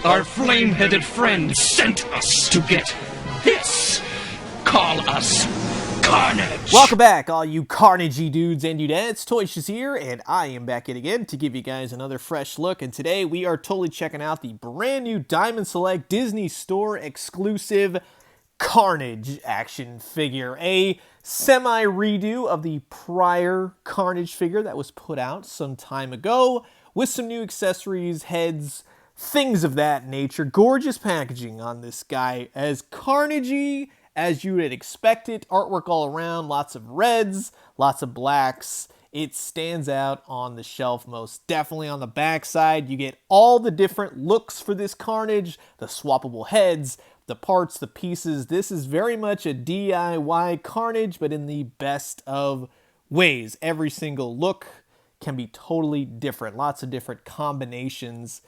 Our flame-headed friend sent us to get this. Call us Carnage. Welcome back, all you Carnagey dudes and dudettes. Toyshiz here, and I am back yet again to give you guys another fresh look. And today we are totally checking out the brand new Diamond Select Disney Store exclusive Carnage action figure. A semi-redo of the prior Carnage figure that was put out some time ago with some new accessories, heads, things of that nature. Gorgeous packaging on this guy, as Carnagey as you would expect it. Artwork all around, lots of reds, lots of blacks. It stands out on the shelf most definitely. On the back side, you get all the different looks for this Carnage, the swappable heads, the parts, the pieces. This is very much a DIY Carnage, but in the best of ways. Every single look can be totally different. Lots of different combinations.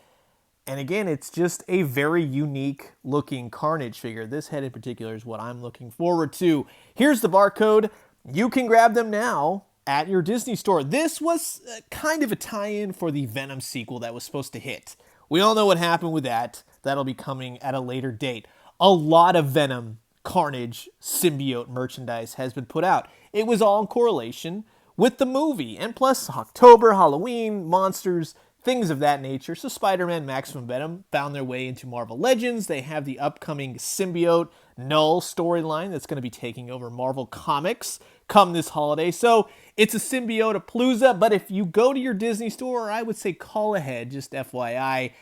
And again, it's just a very unique looking Carnage figure. This head in particular is what I'm looking forward to. Here's the barcode. You can grab them now at your Disney store. This was kind of a tie-in for the Venom sequel that was supposed to hit. We all know what happened with that. That'll be coming at a later date. A lot of Venom Carnage symbiote merchandise has been put out. It was all in correlation with the movie. And plus October, Halloween, monsters, things of that nature. So Spider-Man, Maximum Venom found their way into Marvel Legends. They have the upcoming symbiote Null storyline that's going to be taking over Marvel Comics come this holiday. So it's a symbiote-a-palooza, but if you go to your Disney store, I would say call ahead, just FYI,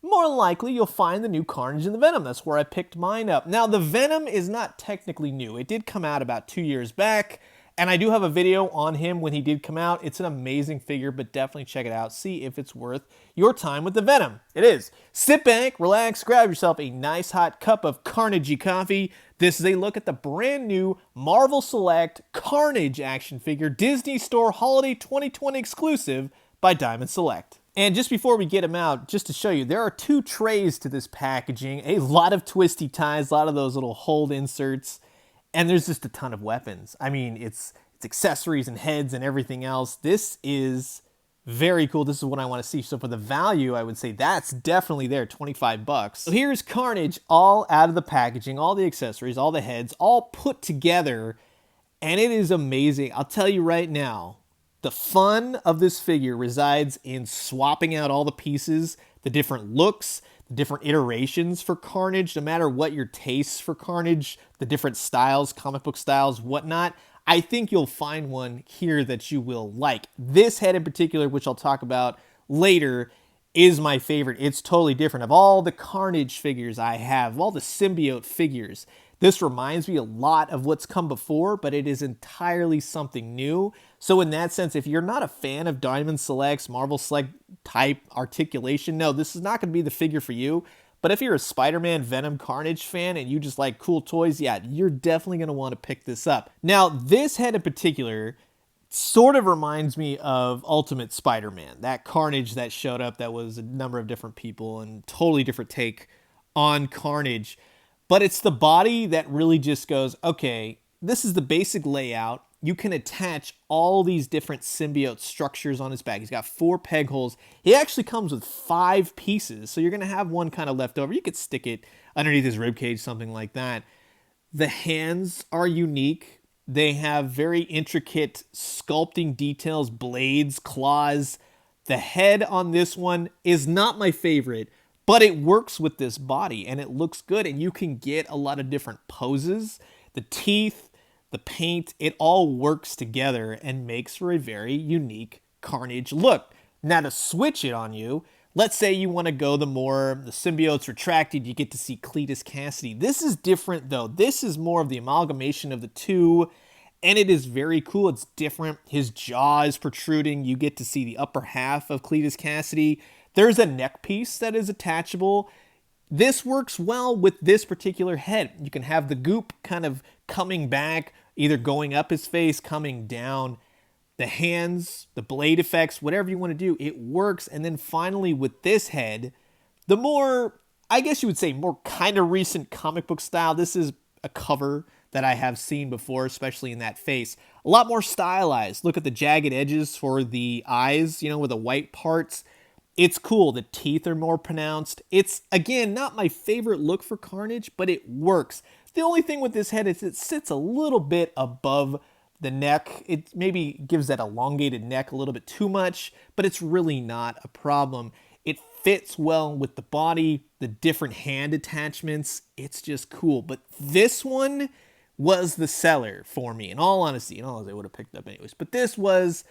more likely you'll find the new Carnage and the Venom. That's where I picked mine up. Now, the Venom is not technically new. It did come out about 2 years back, and I do have a video on him when he did come out. It's an amazing figure, but definitely check it out. See if it's worth your time with the Venom. It is. Sit back, relax, grab yourself a nice hot cup of Carnagey coffee. This is a look at the brand new Marvel Select Carnage action figure, Disney Store Holiday 2020 exclusive by Diamond Select. And just before we get him out, just to show you, there are 2 trays to this packaging. A lot of twisty ties, a lot of those little hold inserts. And there's just a ton of weapons. I mean, it's accessories and heads and everything else. This is very cool. This is what I want to see. So for the value, I would say that's definitely there, 25 bucks. So here's Carnage all out of the packaging, all the accessories, all the heads, all put together. And it is amazing. I'll tell you right now, the fun of this figure resides in swapping out all the pieces, the different looks, the different iterations for Carnage, no matter what your tastes for Carnage, the different styles, comic book styles, whatnot. I think you'll find one here that you will like. This head in particular, which I'll talk about later, is my favorite. It's totally different. Of all the Carnage figures I have, of all the symbiote figures, this reminds me a lot of what's come before, but it is entirely something new. So in that sense, if you're not a fan of Diamond Select's Marvel Select type articulation, no, this is not going to be the figure for you. But if you're a Spider-Man, Venom, Carnage fan and you just like cool toys, yeah, you're definitely going to want to pick this up. Now, this head in particular sort of reminds me of Ultimate Spider-Man. That Carnage that showed up that was a number of different people and totally different take on Carnage. But it's the body that really just goes, okay, this is the basic layout. You can attach all these different symbiote structures on his back. He's got 4 peg holes. He actually comes with 5 pieces, so you're going to have one kind of left over. You could stick it underneath his ribcage, something like that. The hands are unique. They have very intricate sculpting details, blades, claws. The head on this one is not my favorite, but it works with this body and it looks good, and you can get a lot of different poses. The teeth, the paint, it all works together and makes for a very unique Carnage look. Now to switch it on you, let's say you want to go the symbiote's retracted, you get to see Cletus Cassidy. This is different though. This is more of the amalgamation of the two, and it is very cool. It's different. His jaw is protruding. You get to see the upper half of Cletus Cassidy. There's a neck piece that is attachable. This works well with this particular head. You can have the goop kind of coming back, either going up his face, coming down. The hands, the blade effects, whatever you want to do, it works. And then finally with this head, the more, I guess you would say, more kind of recent comic book style. This is a cover that I have seen before, especially in that face. A lot more stylized. Look at the jagged edges for the eyes, with the white parts. It's cool. The teeth are more pronounced. It's, again, not my favorite look for Carnage, but it works. The only thing with this head is it sits a little bit above the neck. It maybe gives that elongated neck a little bit too much, but it's really not a problem. It fits well with the body, the different hand attachments. It's just cool. But this one was the seller for me. In all honesty, I would have picked it up anyways. But this was,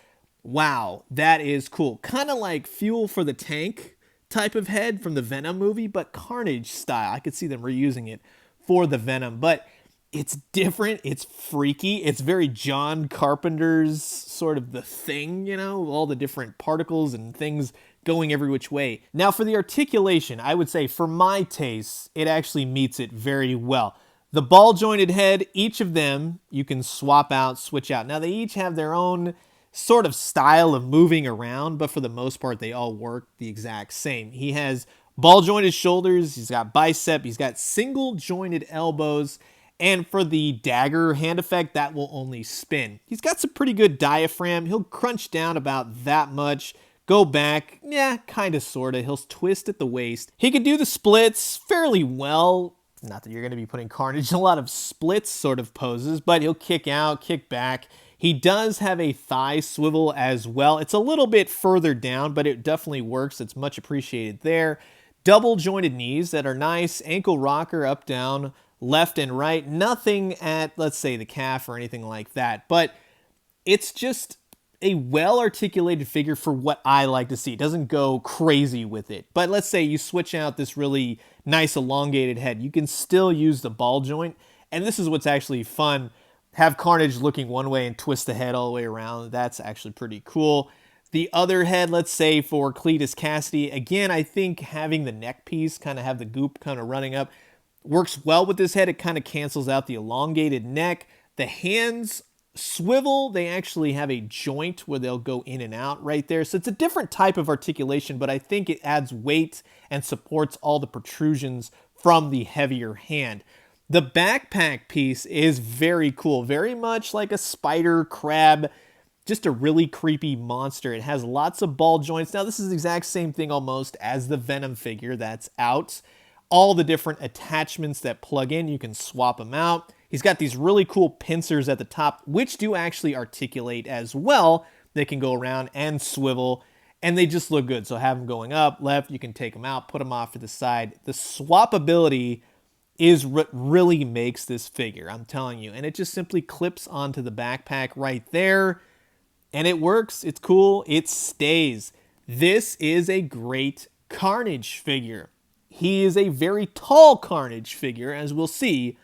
wow, that is cool. Kind of like Fuel for the Tank type of head from the Venom movie, but Carnage style. I could see them reusing it for the Venom. But it's different. It's freaky. It's very John Carpenter's sort of The Thing, all the different particles and things going every which way. Now, for the articulation, I would say for my taste, it actually meets it very well. The ball-jointed head, each of them, you can swap out, switch out. Now, they each have their own sort of style of moving around, but for the most part, they all work the exact same. He has ball-jointed shoulders, he's got bicep, he's got single-jointed elbows, and for the dagger hand effect, that will only spin. He's got some pretty good diaphragm. He'll crunch down about that much, go back, kind of, sort of. He'll twist at the waist. He can do the splits fairly well. Not that you're going to be putting Carnage in a lot of splits sort of poses, but he'll kick out, kick back. He does have a thigh swivel as well. It's a little bit further down, but it definitely works. It's much appreciated there. Double jointed knees that are nice. Ankle rocker up, down, left and right. Nothing at, let's say, the calf or anything like that. But it's just a well-articulated figure for what I like to see. It doesn't go crazy with it. But let's say you switch out this really nice elongated head. You can still use the ball joint. And this is what's actually fun. Have Carnage looking one way and twist the head all the way around. That's actually pretty cool. The other head, let's say for Cletus Cassidy, again, I think having the neck piece, kind of have the goop kind of running up, works well with this head. It kind of cancels out the elongated neck. The hands swivel. They actually have a joint where they'll go in and out right there. So it's a different type of articulation, but I think it adds weight and supports all the protrusions from the heavier hand. The backpack piece is very cool, very much like a spider crab, just a really creepy monster. It has lots of ball joints. Now, this is the exact same thing almost as the Venom figure that's out. All the different attachments that plug in, you can swap them out. He's got these really cool pincers at the top, which do actually articulate as well. They can go around and swivel, and they just look good. So have them going up, left, you can take them out, put them off to the side. The swappability is what really makes this figure, I'm telling you. And it just simply clips onto the backpack right there, and it works. It's cool. It stays. This is a great Carnage figure. He is a very tall Carnage figure, as we'll see,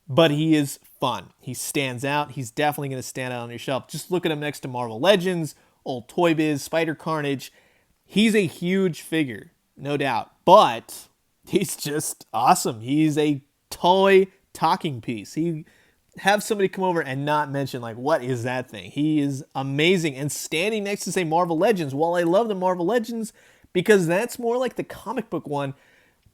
but he is fun. He stands out. He's definitely going to stand out on your shelf. Just look at him next to Marvel Legends, old Toy Biz, Spider Carnage. He's a huge figure, no doubt, but he's just awesome. He's a toy talking piece. Have somebody come over and not mention, like, what is that thing? He is amazing. And standing next to, say, Marvel Legends, while I love the Marvel Legends, because that's more like the comic book one,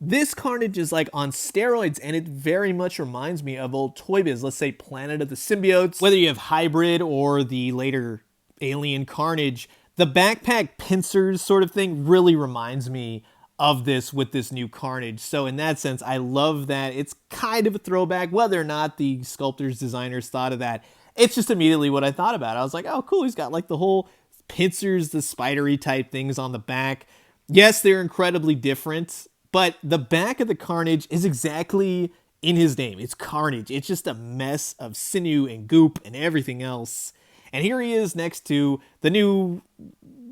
this Carnage is like on steroids, and it very much reminds me of old Toy Biz. Let's say Planet of the Symbiotes. Whether you have Hybrid or the later Alien Carnage, the backpack pincers sort of thing really reminds me of this with this new Carnage. So in that sense, I love that. It's kind of a throwback, whether or not the sculptors, designers thought of that. It's just immediately what I thought about. I was like, oh, cool. He's got like the whole pincers, the spidery type things on the back. Yes, they're incredibly different, but the back of the Carnage is exactly in his name. It's Carnage. It's just a mess of sinew and goop and everything else. And here he is next to the new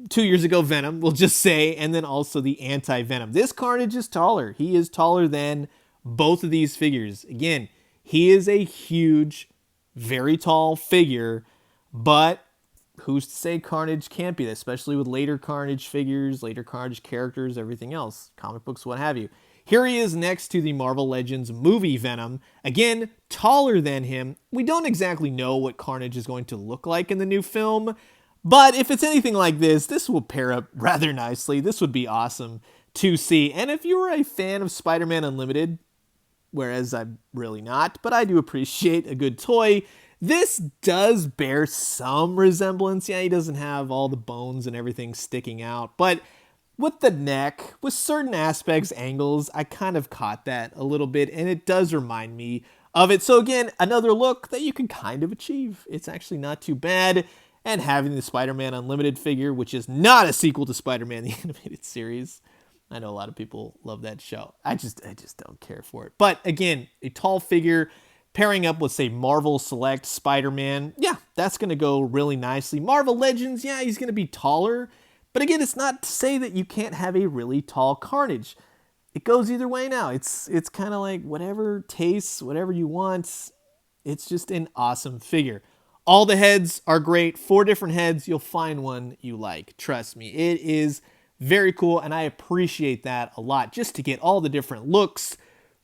2 years ago Venom, we'll just say, and then also the anti-Venom. This Carnage is taller. He is taller than both of these figures. Again, he is a huge, very tall figure, but who's to say Carnage can't be that, especially with later Carnage figures, later Carnage characters, everything else, comic books, what have you. Here he is next to the Marvel Legends movie Venom. Again, taller than him. We don't exactly know what Carnage is going to look like in the new film, but if it's anything like this will pair up rather nicely. This would be awesome to see. And if you were a fan of Spider-Man Unlimited, whereas I'm really not, but I do appreciate a good toy, this does bear some resemblance. Yeah, he doesn't have all the bones and everything sticking out, but with the neck, with certain aspects, angles, I kind of caught that a little bit, and it does remind me of it. So again, another look that you can kind of achieve. It's actually not too bad. And having the Spider-Man Unlimited figure, which is not a sequel to Spider-Man the Animated Series. I know a lot of people love that show. I just don't care for it. But again, a tall figure pairing up with, say, Marvel Select Spider-Man, yeah, that's going to go really nicely. Marvel Legends, yeah, he's going to be taller. But again, it's not to say that you can't have a really tall Carnage. It goes either way now. It's kind of like whatever tastes, whatever you want. It's just an awesome figure. All the heads are great. 4 different heads. You'll find one you like. Trust me. It is very cool, and I appreciate that a lot just to get all the different looks.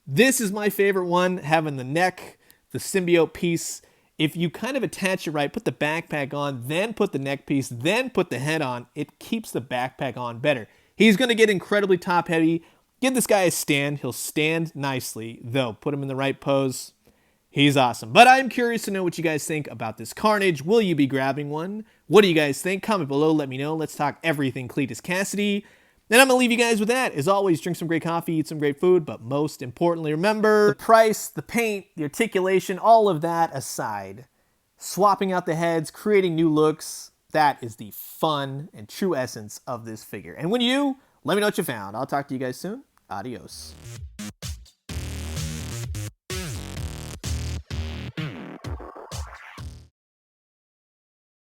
This is my favorite one, having the neck, the symbiote piece. If you kind of attach it right, put the backpack on, then put the neck piece, then put the head on, it keeps the backpack on better. He's going to get incredibly top heavy. Give this guy a stand. He'll stand nicely, though. Put him in the right pose. He's awesome. But I'm curious to know what you guys think about this Carnage. Will you be grabbing one? What do you guys think? Comment below. Let me know. Let's talk everything Cletus Cassidy. And I'm going to leave you guys with that. As always, drink some great coffee, eat some great food, but most importantly, remember the price, the paint, the articulation, all of that aside. Swapping out the heads, creating new looks, that is the fun and true essence of this figure. And when you, let me know what you found. I'll talk to you guys soon. Adios.